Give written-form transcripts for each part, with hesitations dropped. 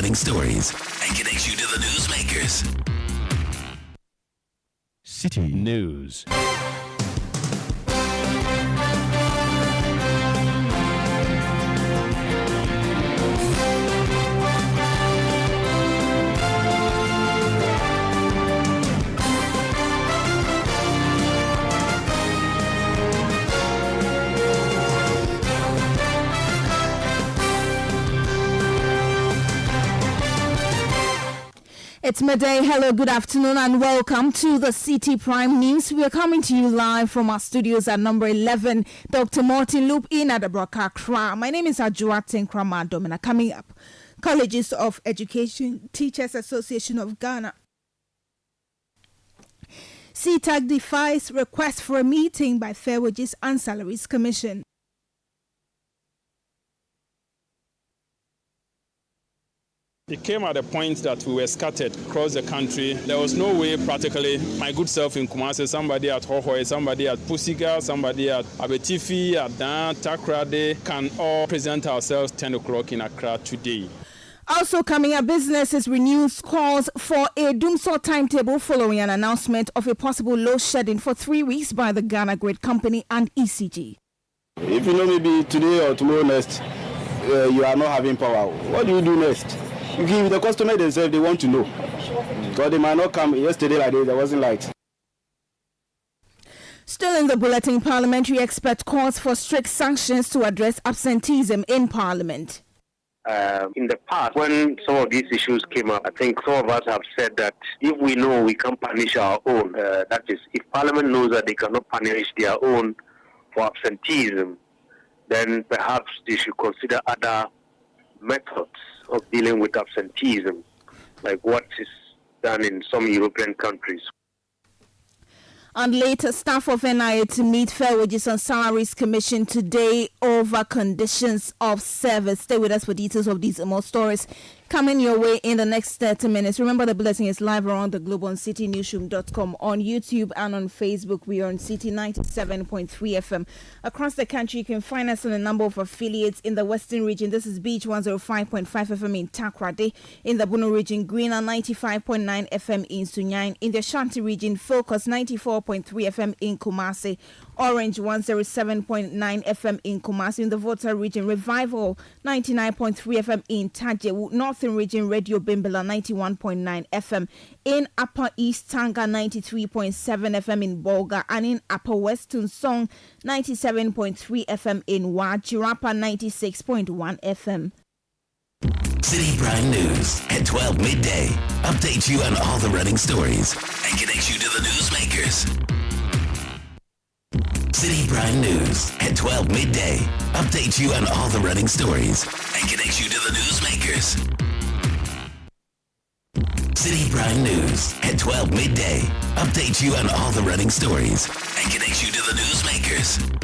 running stories and connects you to the newsmakers. Citi News. It's midday. Hello, good afternoon, and welcome to the Citi Prime News. We are coming to you live from our studios at number 11, Dr. Martin Loop in Adabraka, Accra. My name is Ajua Tenkrama Domina. Coming up, Colleges of Education Teachers Association of Ghana. CTAC defies request for a meeting by Fair Wages and Salaries Commission. It came at a point that we were scattered across the country. There was no way practically, my good self in Kumasi, somebody at Hohoe, somebody at Pusiga, somebody at Abetifi, at Dan, Takrade, can all present ourselves 10 o'clock in Accra today. Also coming up, businesses renews calls for a doomsday timetable following an announcement of a possible load shedding for 3 weeks by the Ghana Grid Company and ECG. If you know maybe today or tomorrow next, you are not having power, what do you do next? You give the customer themselves, they want to know. Because they might not come yesterday like this, there wasn't light. Still in the bulletin, parliamentary expert calls for strict sanctions to address absenteeism in Parliament. In the past, when some of these issues came up, I think some of us have said that if we know we can punish our own, that is, if Parliament knows that they cannot punish their own for absenteeism, then perhaps they should consider other methods of dealing with absenteeism, like what is done in some European countries. And later, staff of NIA to meet Fair Wages and Salaries Commission today over conditions of service. Stay with us for details of these and more stories coming your way in the next 30 minutes. Remember, the bulletin is live around the globe on citinewsroom.com, on YouTube and on Facebook. We are on Citi 97.3 FM. Across the country, you can find us on a number of affiliates in the Western region. This is Beach 105.5 FM in Takrade. In the Bono region, Greener 95.9 FM in Sunyang. In the Ashanti region, Focus 94.3 FM in Kumasi. Orange 107.9 FM in Kumasi. In the Volta region, Revival 99.3 FM in Tajewu. Northern region, Radio Bimbala 91.9 FM. In Upper East Tanga 93.7 FM in Bolga. And in Upper Western Song 97.3 FM in Wajirapa 96.1 FM. Citi Prime News at 12 midday. Updates you on all the running stories and connects you to the newsmakers. Citi Prime News at 12 midday. Updates you on all the running stories and connects you to the newsmakers. Citi Prime News at 12 midday. Updates you on all the running stories and connects you to the newsmakers.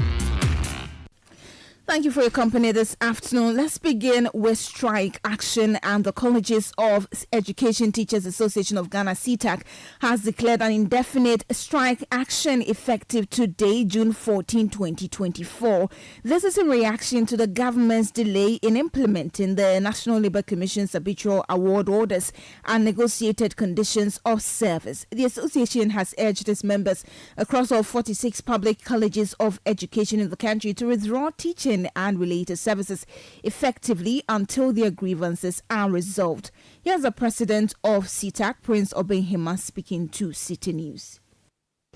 Thank you for your company this afternoon. Let's begin with strike action, and the Colleges of Education Teachers Association of Ghana, CTAC, has declared an indefinite strike action effective today, June 14, 2024. This is in reaction to the government's delay in implementing the National Labour Commission's habitual award orders and negotiated conditions of service. The association has urged its members across all 46 public colleges of education in the country to withdraw teaching and related services effectively until their grievances are resolved. Here's the president of CTAC, Prince Obenhima, speaking to Citi News.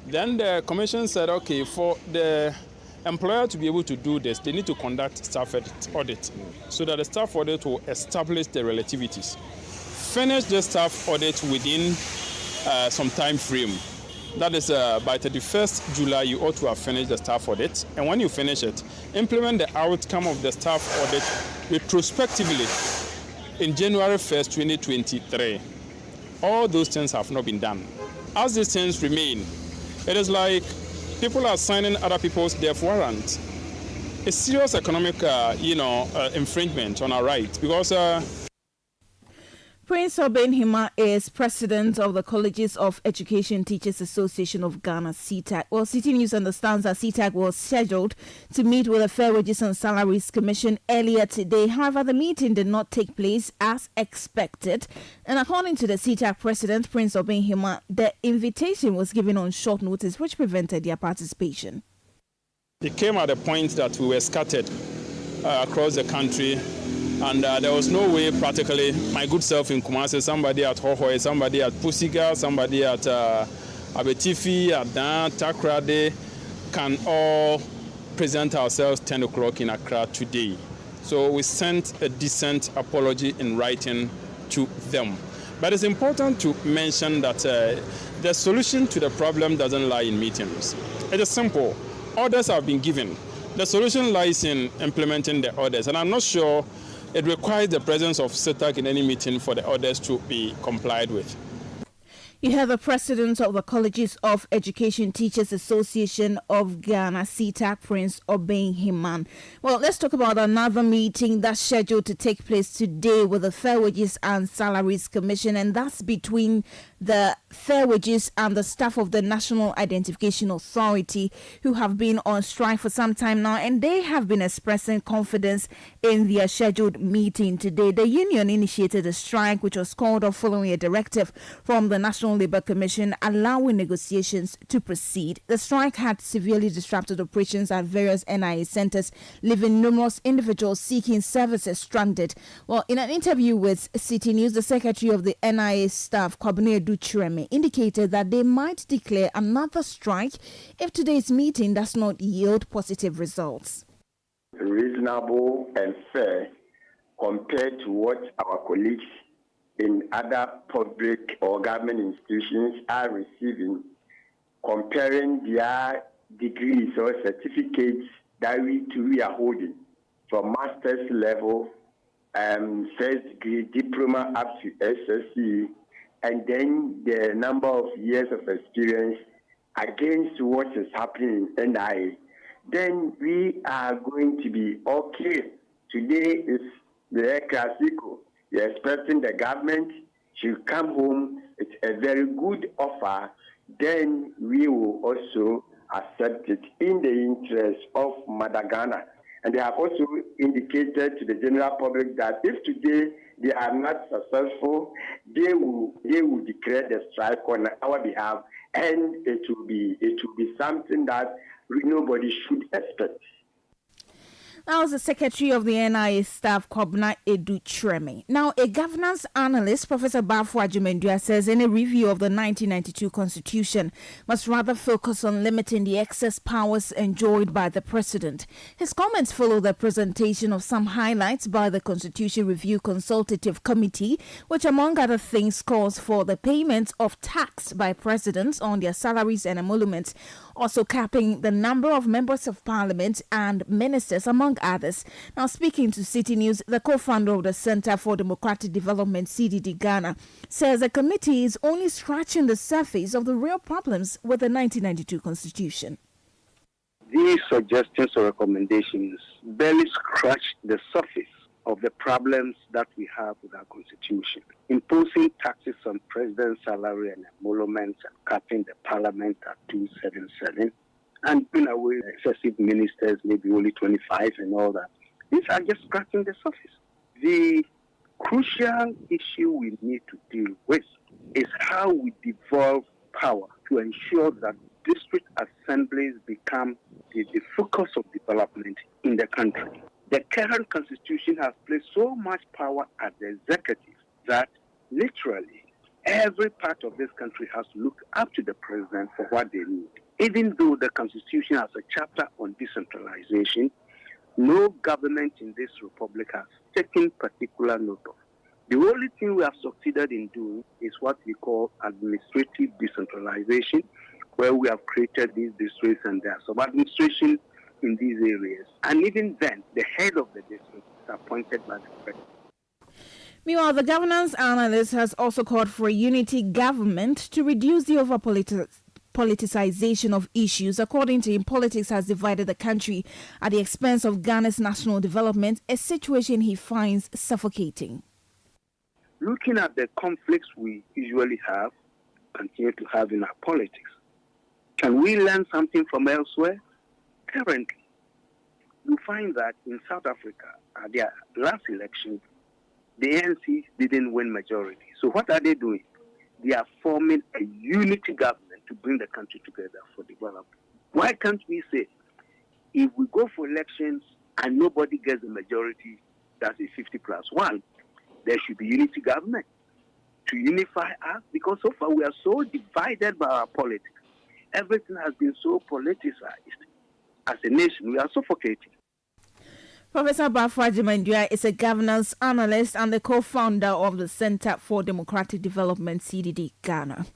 Then the commission said, okay, for the employer to be able to do this, they need to conduct staff audit so that the staff audit will establish the relativities. Finish the staff audit within some time frame. That is by 31st July, you ought to have finished the staff audit. And when you finish it, implement the outcome of the staff audit retrospectively in January 1st, 2023. All those things have not been done. As these things remain, it is like people are signing other people's death warrants. A serious economic, infringement on our rights because Prince Obenhima is president of the Colleges of Education Teachers Association of Ghana, CTAG. Well, Citi News understands that CTAG was scheduled to meet with the Fair Wages and Salaries Commission earlier today. However, the meeting did not take place as expected. And according to the CTAG president, Prince Obenhima, the invitation was given on short notice, which prevented their participation. It came at a point that we were scattered across the country. And there was no way, practically, my good self in Kumasi, somebody at Hohoe, somebody at Pusiga, somebody at Abetifi, Adan, Takrade, can all present ourselves 10 o'clock in Accra today. So we sent a decent apology in writing to them. But it's important to mention that the solution to the problem doesn't lie in meetings. It is simple. Orders have been given. The solution lies in implementing the orders. And I'm not sure it requires the presence of CTAG in any meeting for the orders to be complied with. You have the president of the Colleges of Education Teachers Association of Ghana, CTAG, Prince Obenhima. Well, let's talk about another meeting that's scheduled to take place today with the Fair Wages and Salaries Commission, and that's between the Fair Wages and the staff of the National Identification Authority, who have been on strike for some time now, and they have been expressing confidence in their scheduled meeting today. The union initiated a strike, which was called off following a directive from the National Labour Commission allowing negotiations to proceed. The strike had severely disrupted operations at various NIA centres, leaving numerous individuals seeking services stranded. Well, in an interview with Citi News, the secretary of the NIA staff, Kwabena Duchreme, indicated that they might declare another strike if today's meeting does not yield positive results. Reasonable and fair compared to what our colleagues in other public or government institutions are receiving, comparing their degrees or certificates that we are holding from master's level, first degree, diploma up to SSC, and then the number of years of experience against what is happening in NIA, then we are going to be okay. Today is the Classico. You're expecting the government to come home. It's a very good offer. Then we will also accept it in the interest of Mother Ghana. And they have also indicated to the general public that if today they are not successful, they will declare the strike on our behalf, and it will be something that nobody should expect. That was the secretary of the NIA staff, Kwabena Duchreme. Now, a governance analyst, Professor Bafo Ajimendua, says any review of the 1992 Constitution must rather focus on limiting the excess powers enjoyed by the president. His comments follow the presentation of some highlights by the Constitution Review Consultative Committee, which, among other things, calls for the payment of tax by presidents on their salaries and emoluments, also capping the number of members of parliament and ministers, among others. Now, speaking to Citi News, the co-founder of the Center for Democratic Development, CDD Ghana, says the committee is only scratching the surface of the real problems with the 1992 Constitution. These suggestions or recommendations barely scratch the surface of the problems that we have with our Constitution. Imposing taxes on president's salary and emoluments and capping the parliament at 277 and doing away with excessive ministers, maybe only 25 and all that. These are just scratching the surface. The crucial issue we need to deal with is how we devolve power to ensure that district assemblies become the focus of development in the country. The current constitution has placed so much power at the executive that literally every part of this country has to look up to the president for what they need. Even though the constitution has a chapter on decentralization, no government in this republic has taken particular note of. The only thing we have succeeded in doing is what we call administrative decentralization, where we have created these districts and there's some administration in these areas. And even then, the head of the district is appointed by the president. Meanwhile, the governance analyst has also called for a unity government to reduce the politicization of issues. According to him, politics has divided the country at the expense of Ghana's national development, a situation he finds suffocating. looking at the conflicts we usually have, continue to have in our politics, can we learn something from elsewhere? Currently, you find that in South Africa, at their last election, the ANC didn't win majority. So what are they doing? They are forming a unity government to bring the country together for development. Why can't we say, if we go for elections and nobody gets the majority, that's a 50+1, there should be unity government to unify us, because so far we are so divided by our politics. Everything has been so politicized. As a nation, we are suffocating. Professor Bafra Jemandua is a governance analyst and the co-founder of the Center for Democratic Development, CDD, Ghana.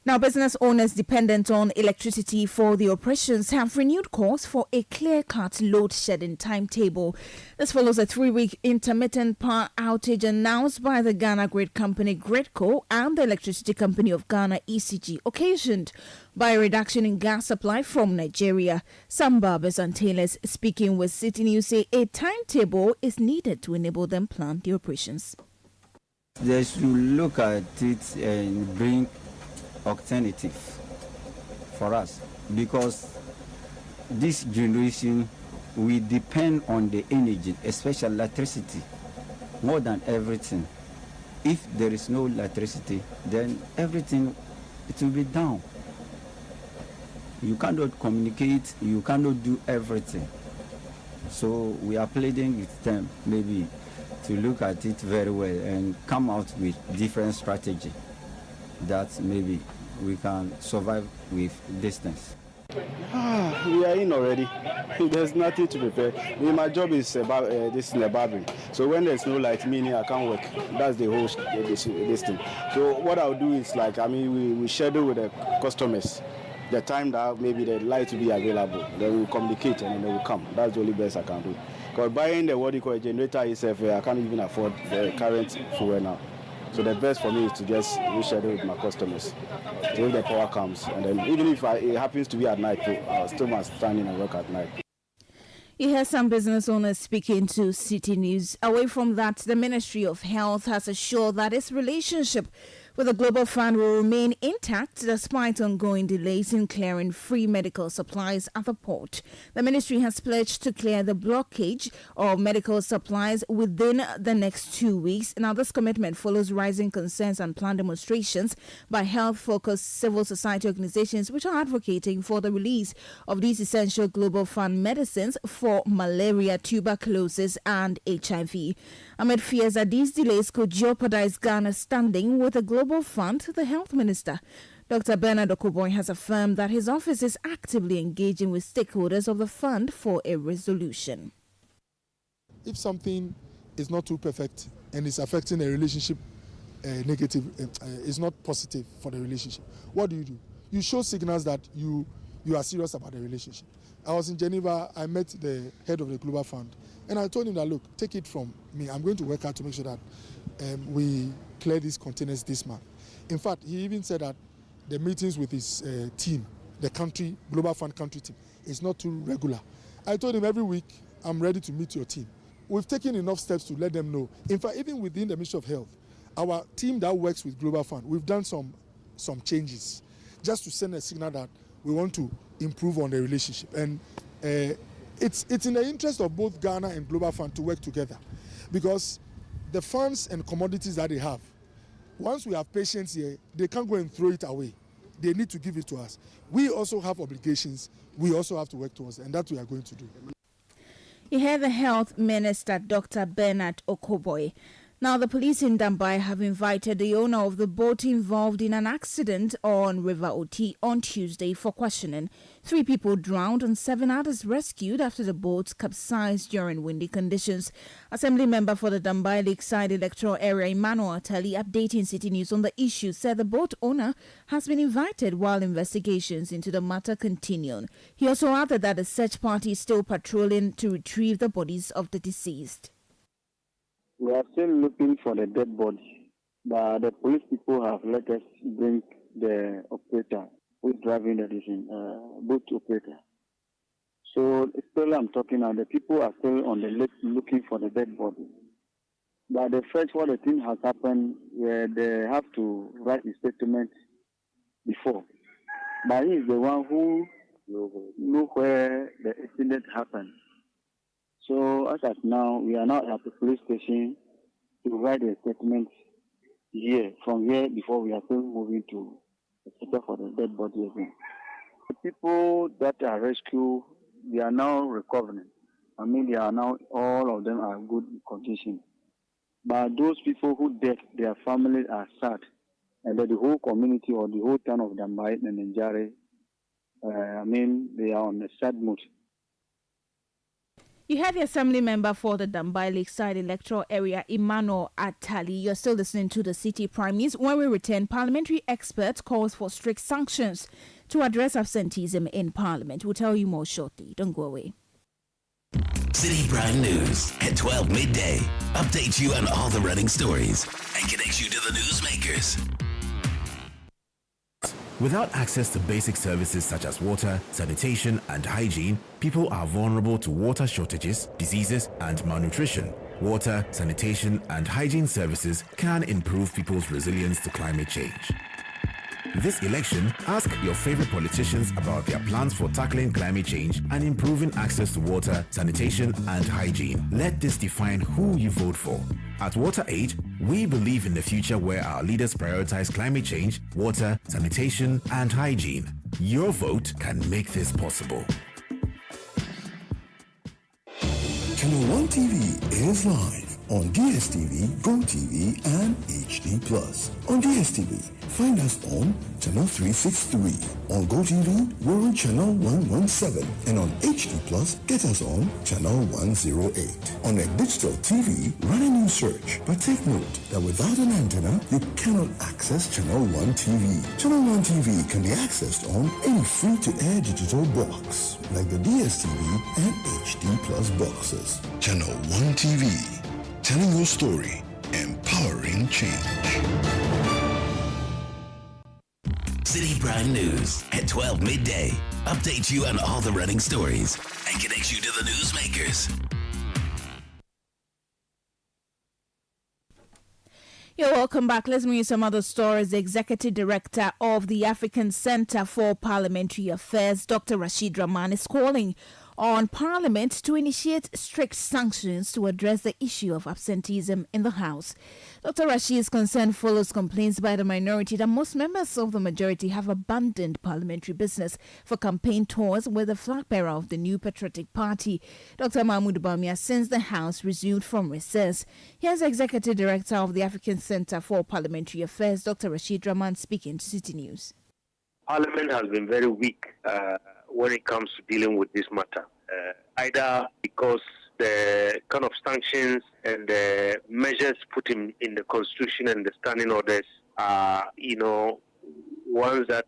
Now, business owners dependent on electricity for the operations have renewed calls for a clear-cut load-shedding timetable. This follows a 3-week intermittent power outage announced by the Ghana Grid Company, GridCo, and the Electricity Company of Ghana, ECG, occasioned by a reduction in gas supply from Nigeria. Some barbers and tailors speaking with Citi News say a timetable is needed to enable them plan the operations. They should look at it and bring alternative for us, because this generation, we depend on the energy, especially electricity, more than everything. If there is no electricity, then everything, it will be down. You cannot communicate, you cannot do everything. So we are pleading with them maybe to look at it very well and come out with different strategy that maybe we can survive with distance. We are in already. There's nothing to prepare. My job is about this in the barbering. So when there's no light, meaning I can't work. That's the whole this thing. So what I'll do is we schedule with the customers the time that maybe the light will be available. Then we'll communicate and then they will come. That's the only best I can do. Because buying the what you call a generator itself, I can't even afford the current fuel now. So the best for me is to just reschedule with my customers. So if the power comes, and then even if it happens to be at night, I'll still must stand in and work at night. You hear some business owners speaking to Citi News. Away from that, the Ministry of Health has assured that its relationship with the Global Fund will remain intact despite ongoing delays in clearing free medical supplies at the port. The ministry has pledged to clear the blockage of medical supplies within the next 2 weeks. Now, this commitment follows rising concerns and planned demonstrations by health-focused civil society organizations which are advocating for the release of these essential Global Fund medicines for malaria, tuberculosis, and HIV. Amid fears that these delays could jeopardize Ghana's standing with the Global Fund, the health minister, Dr. Bernard Okoboy, has affirmed that his office is actively engaging with stakeholders of the fund for a resolution. If something is not too perfect and is affecting a relationship negative, is not positive for the relationship, what do? You show signals that you are serious about the relationship. I was in Geneva, I met the head of the Global Fund, and I told him that, look, take it from me. I'm going to work hard to make sure that we clear these containers this month. In fact, he even said that the meetings with his team, the country, Global Fund country team, is not too regular. I told him every week, I'm ready to meet your team. We've taken enough steps to let them know. In fact, even within the Ministry of Health, our team that works with Global Fund, we've done some changes just to send a signal that we want to improve on the relationship. And it's in the interest of both Ghana and Global Fund to work together, because the funds and commodities that they have, once we have patients here, they can't go and throw it away. They need to give it to us. We also have obligations. We also have to work towards it, and that we are going to do. You hear the Health Minister, Dr. Bernard Okoboy. Now, the police in Dambai have invited the owner of the boat involved in an accident on River Oti on Tuesday for questioning. 3 people drowned and 7 others rescued after the boat capsized during windy conditions. Assembly member for the Dambai Lakeside electoral area, Emmanuel Atali, updating Citi News on the issue, said the boat owner has been invited while investigations into the matter continue. He also added that the search party is still patrolling to retrieve the bodies of the deceased. We are still looking for the dead body, but the police people have let us bring the operator who is driving the boat operator. So still I'm talking now, the people are still on the lake looking for the dead body. But the first, what the thing has happened, where they have to write a statement before. But he is the one who know where the incident happened. So as of now, we are now at the police station to write a statement here. From here, before we are still moving to the center for the dead body again. The people that are rescued, they are now recovering. I mean, they are now, all of them are good condition. But those people who dead, their families are sad. And that the whole community or the whole town of Dambai and Njare, they are on a sad mood. You have the Assembly member for the Dambai Lakeside electoral area, Emmanuel Atali. You're still listening to the Citi Prime News. When we return, parliamentary experts calls for strict sanctions to address absenteeism in Parliament. We'll tell you more shortly. Don't go away. Citi Prime News at 12 midday. Update you on all the running stories and connect you to the newsmakers. Without access to basic services such as water, sanitation, and hygiene, people are vulnerable to water shortages, diseases, and malnutrition. Water, sanitation, and hygiene services can improve people's resilience to climate change. This election, ask your favorite politicians about their plans for tackling climate change and improving access to water, sanitation, and hygiene. Let this define who you vote for. At WaterAid, we believe in the future where our leaders prioritize climate change, water, sanitation, and hygiene. Your vote can make this possible. Channel 1 TV is live on DSTV, GoTV, and HD+. On DSTV, find us on Channel 363. On GoTV, we're on Channel 117. And on HD+, get us on Channel 108. On a digital TV, run a new search. But take note that without an antenna, you cannot access Channel 1 TV. Channel 1 TV can be accessed on any free-to-air digital box, like the DSTV and HD+ boxes. Channel 1 TV. Telling your story, empowering change. Citi Prime News at 12 midday. Update you on all the running stories and connect you to the newsmakers. You're welcome back. Let's bring you some other stories. The Executive Director of the African Center for Parliamentary Affairs, Dr. Rashid Rahman, is calling on Parliament to initiate strict sanctions to address the issue of absenteeism in the House. Dr. Rashid's concern follows complaints by the minority that most members of the majority have abandoned parliamentary business for campaign tours with the flag bearer of the New Patriotic Party, Dr. Mahmoud Bawumia, since the House resumed from recess. Here's the Executive Director of the African Center for Parliamentary Affairs, Dr. Rashid Rahman, speaking to Citi News. Parliament has been very weak when it comes to dealing with this matter, either because the kind of sanctions and the measures put in the Constitution and the standing orders are, ones that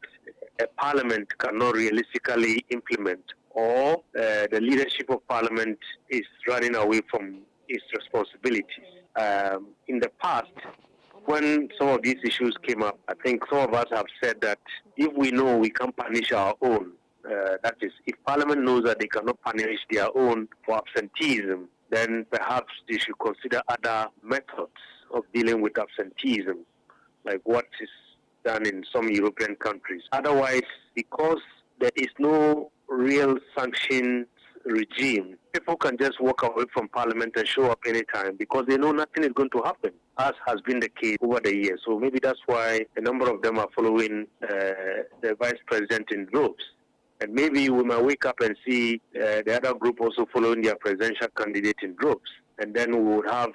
a Parliament cannot realistically implement, or the leadership of Parliament is running away from its responsibilities. In the past, when some of these issues came up, I think some of us have said that if we know we can punish our own, that is, if Parliament knows that they cannot punish their own for absenteeism, then perhaps they should consider other methods of dealing with absenteeism, like what is done in some European countries. Otherwise, because there is no real sanctions regime, people can just walk away from Parliament and show up anytime because they know nothing is going to happen, as has been the case over the years. So maybe that's why a number of them are following the Vice President in droves. And maybe we might wake up and see the other group also following their presidential candidate in droves. And then we would have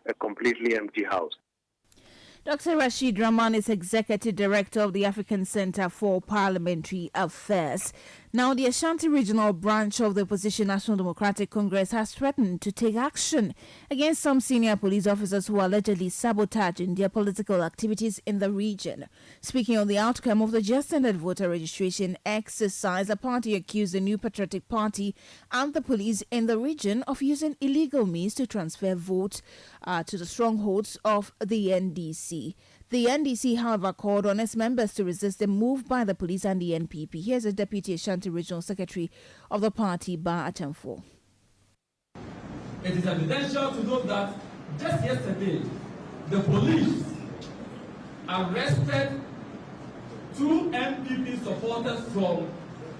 a completely empty house. Dr. Rashid Rahman is Executive Director of the African Center for Parliamentary Affairs. Now, the Ashanti Regional Branch of the Opposition National Democratic Congress has threatened to take action against some senior police officers who are allegedly sabotaging their political activities in the region. Speaking on the outcome of the just ended voter registration exercise, the party accused the New Patriotic Party and the police in the region of using illegal means to transfer votes to the strongholds of the NDC. The NDC, however, called on its members to resist the move by the police and the NPP. Here's the Deputy Ashanti Regional Secretary of the party, Ba Atamfo. It is evidential to note that just yesterday, the police arrested 2 MPP supporters from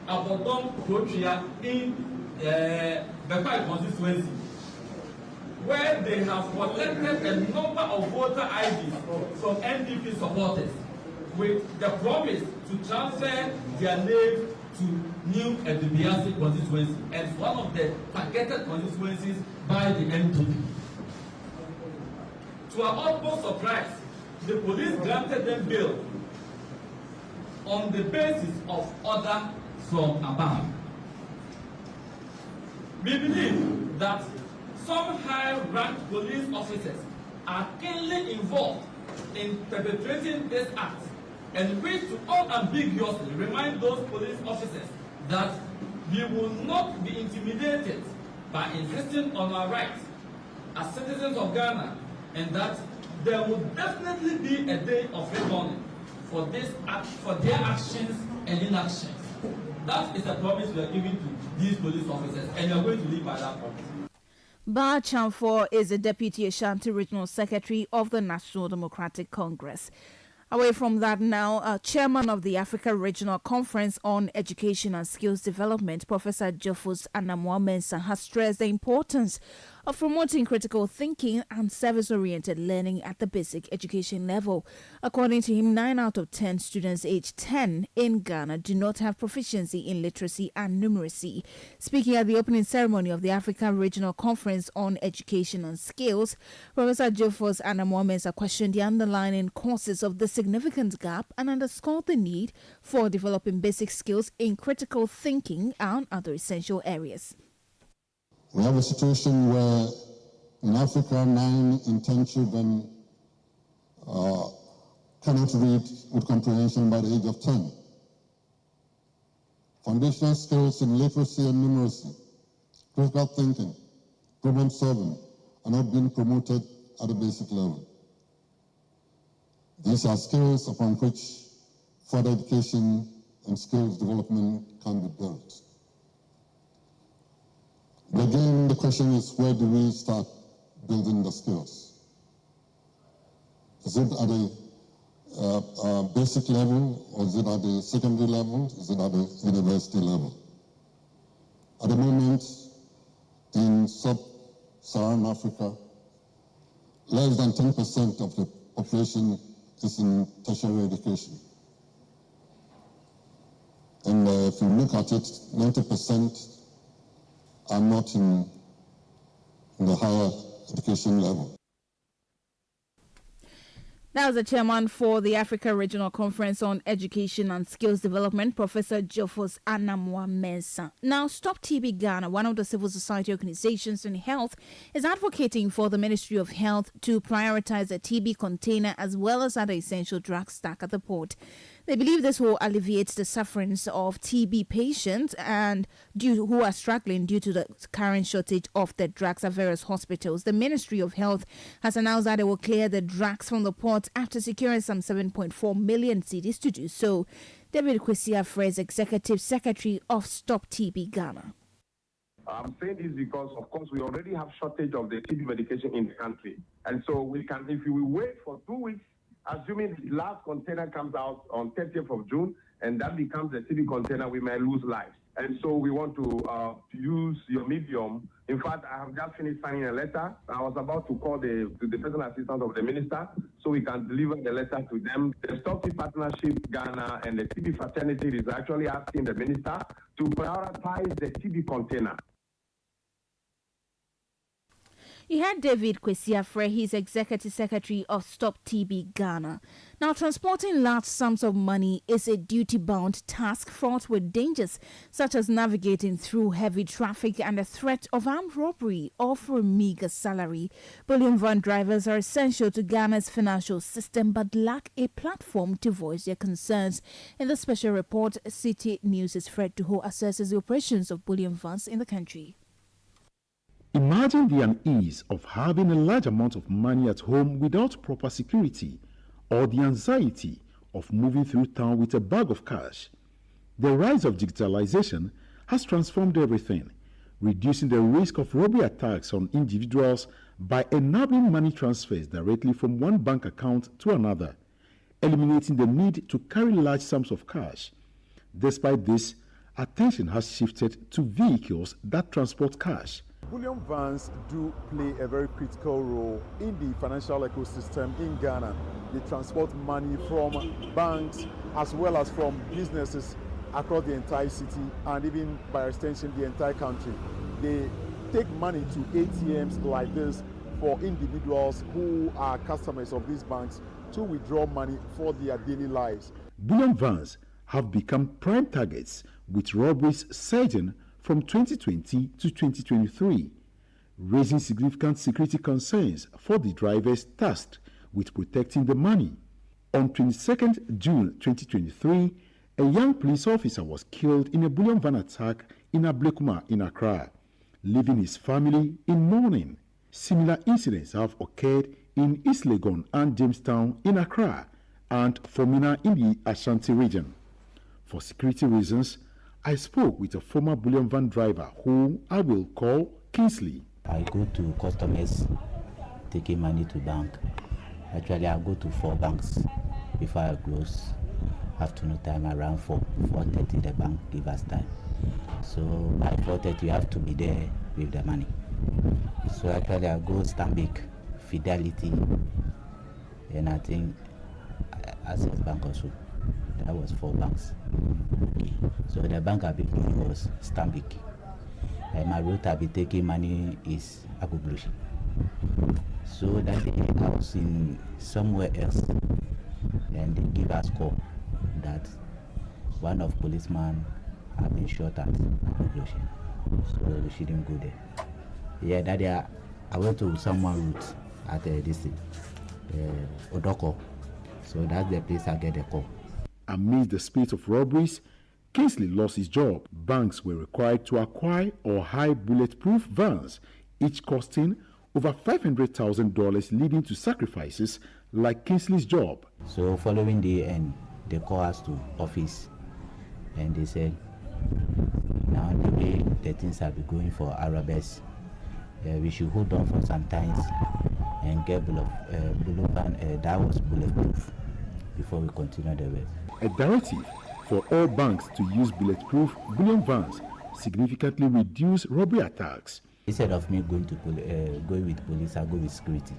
Abodon Kotria in Bekwai constituency, where they have collected a number of voter IDs from NPP supporters with the promise to transfer their name to New Edubiasi constituency as one of the targeted constituencies by the NPP. To our utmost surprise, the police granted them bail on the basis of order from above. We believe that some high-ranked police officers are keenly involved in perpetrating this act and wish to unambiguously remind those police officers that we will not be intimidated by insisting on our rights as citizens of Ghana, and that there will definitely be a day of reckoning for this act, for their actions and inactions. That is a promise we are giving to these police officers, and we are going to live by that promise. Bar Chamfor is the Deputy Ashanti Regional Secretary of the National Democratic Congress. Away from that now, Chairman of the Africa Regional Conference on Education and Skills Development, Professor Jofus Anamwa-Mensah, has stressed the importance of promoting critical thinking and service-oriented learning at the basic education level. According to him, 9 out of 10 students aged 10 in Ghana do not have proficiency in literacy and numeracy. Speaking at the opening ceremony of the Africa Regional Conference on Education and Skills, Professor Jofus Anamwa-Mensah questioned the underlying causes of the significant gap and underscored the need for developing basic skills in critical thinking and other essential areas. We have a situation where in Africa, 9 in 10 children cannot read with comprehension by the age of 10. Foundational skills in literacy and numeracy, critical thinking, problem solving are not being promoted at the basic level. These are skills upon which further education and skills development can be built. But again, the question is, where do we start building the skills? Is it at the basic level, or is it at the secondary level? Is it at the university level? At the moment, in sub-Saharan Africa, less than 10% of the population is in tertiary education. And if you look at it, 90% are not in the higher education level. That was the chairman for the Africa Regional Conference on Education and Skills Development, Professor Jofus Anamwa-Mensah. Now, Stop TB Ghana, one of the civil society organizations in health, is advocating for the Ministry of Health to prioritize the TB container as well as other essential drugs stacked at the port. They believe this will alleviate the sufferings of TB patients and who are struggling due to the current shortage of the drugs at various hospitals. The Ministry of Health has announced that it will clear the drugs from the port after securing some 7.4 million cedis to do so. David Kwesi Afre is Executive Secretary of Stop TB Ghana. I'm saying this because, of course, we already have shortage of the TB medication in the country. And so we can, if we wait for 2 weeks, assuming the last container comes out on 30th of June, and that becomes the TB container, we may lose lives. And so we want to use your medium. In fact, I have just finished signing a letter. I was about to call the personal assistant of the minister so we can deliver the letter to them. The Stop TB Partnership Ghana and the TB Fraternity is actually asking the minister to prioritize the TB container. You heard David Kwesi Afre, he's Executive Secretary of Stop TB Ghana. Now, transporting large sums of money is a duty-bound task fraught with dangers, such as navigating through heavy traffic and the threat of armed robbery or for a meager salary. Bullion van drivers are essential to Ghana's financial system but lack a platform to voice their concerns. In the special report, Citi News' Fred Duho assesses the operations of bullion vans in the country. Imagine the unease of having a large amount of money at home without proper security, or the anxiety of moving through town with a bag of cash. The rise of digitalization has transformed everything, reducing the risk of robbery attacks on individuals by enabling money transfers directly from one bank account to another, eliminating the need to carry large sums of cash. Despite this, attention has shifted to vehicles that transport cash. Bullion vans do play a very critical role in the financial ecosystem in Ghana. They transport money from banks as well as from businesses across the entire city and even by extension the entire country. They take money to ATMs like this for individuals who are customers of these banks to withdraw money for their daily lives. Bullion vans have become prime targets, with robberies surging from 2020 to 2023, raising significant security concerns for the drivers tasked with protecting the money. On 22nd June 2023, a young police officer was killed in a bullion van attack in Ablekuma in Accra, leaving his family in mourning. Similar incidents have occurred in East Legon and Jamestown in Accra and Fomina in the Ashanti region. For security reasons, I spoke with a former bullion van driver who I will call Kingsley. I go to customers taking money to bank. Actually, I go to 4 banks before I close. Afternoon time around 4:30, the bank give us time. So by 4:30, you have to be there with the money. So actually, I go Stanbic, Fidelity, and I think Access Bank also. That was 4 banks. Okay. So the bank I be doing was Stanbic. And my route I be taking money is Agublushi. So that day I was in somewhere else, and they give us call that one of policemen have been shot at Agublushi. So we shouldn't go there. Yeah, that day I went to someone route at this Odoko. So that's the place I get the call. Amidst the spate of robberies, Kingsley lost his job. Banks were required to acquire or hire bulletproof vans, each costing over $500,000, leading to sacrifices like Kingsley's job. So following the end, they called us to office and they said, now the way the things have been going for Arabes, we should hold on for some time and get that was bulletproof before we continue the rest. A directive for all banks to use bulletproof bullion vans significantly reduce robbery attacks. Instead of me going with police, I go with security,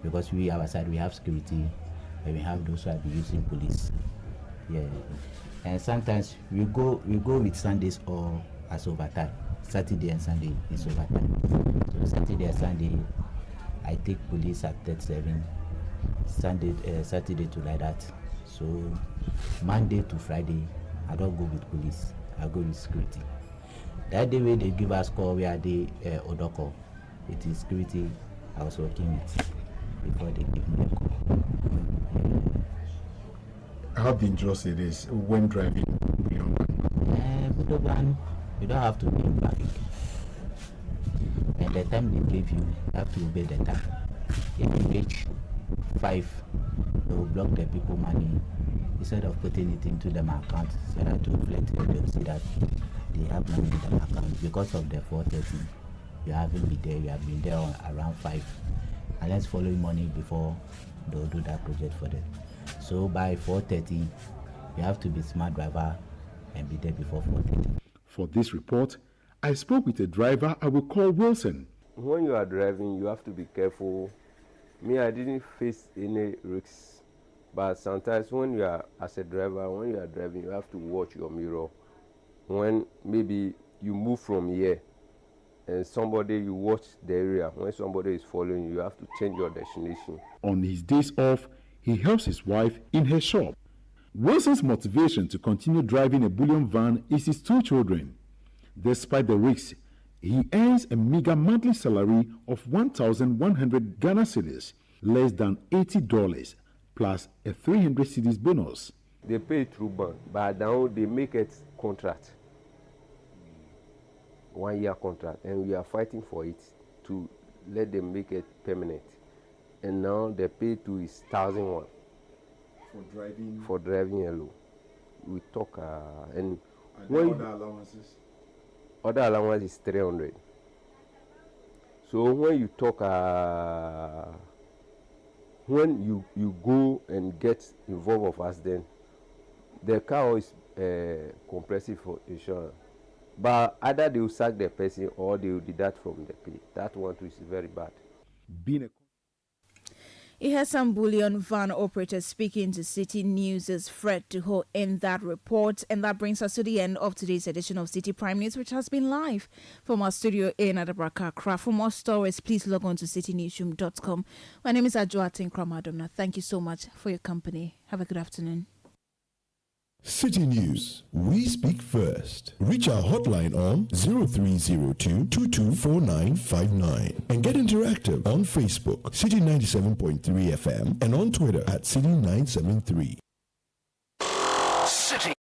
because we our side we have security and we have those who are using police. Yeah, and sometimes we go with Sundays or as overtime. Saturday and Sunday is overtime. So Saturday and Sunday, I take police at 37. Saturday to like that. So Monday to Friday, I don't go with police. I go with security. That day when they give us call, we are the Odoko. It is security I was working with before they give me a call. How dangerous it is when driving bullion van? You don't have to be in traffic. And the time they give you have to obey the time. If you reach 5, they will block the people money instead of putting it into them account, so that to reflect it, they'll see that they have money in the account. Because of the 4:30, you haven't been there, you have been there around 5. And let's follow money before they'll do that project for them. So by 4:30, you have to be smart driver and be there before 4:30. For this report, I spoke with a driver I will call Wilson. When you are driving, you have to be careful. Me, I didn't face any risks, but sometimes when you are as a driver, when you are driving, you have to watch your mirror. When maybe you move from here and you watch the area, when somebody is following you, you have to change your destination. On his days off, he helps his wife in her shop. Wilson's motivation to continue driving a bullion van is his 2 children. Despite the risks, he earns a meager monthly salary of 1,100 Ghana cedis, less than $80, plus a 300 cedis bonus. They pay through bank, but now they make it contract. 1-year contract, and we are fighting for it to let them make it permanent. And now the pay to is 1,001 for driving alone. We talk and when other allowances. other allowance is 300. So when you talk, when you go and get involved of accident, the car is comprehensive for insurance. But either they will sack the person or they will deduct from the pay. That one too is very bad. It has some bullion van operators speaking to Citi News' Fred Duho in that report. And that brings us to the end of today's edition of Citi Prime News, which has been live from our studio in Adabraka, Accra. For more stories, please log on to citinewsroom.com. My name is Adjoatin Kramadomna. Thank you so much for your company. Have a good afternoon. Citi News, we speak first. Reach our hotline on 0302-224959 and get interactive on Facebook, Citi 97.3 FM, and on Twitter at Citi 973.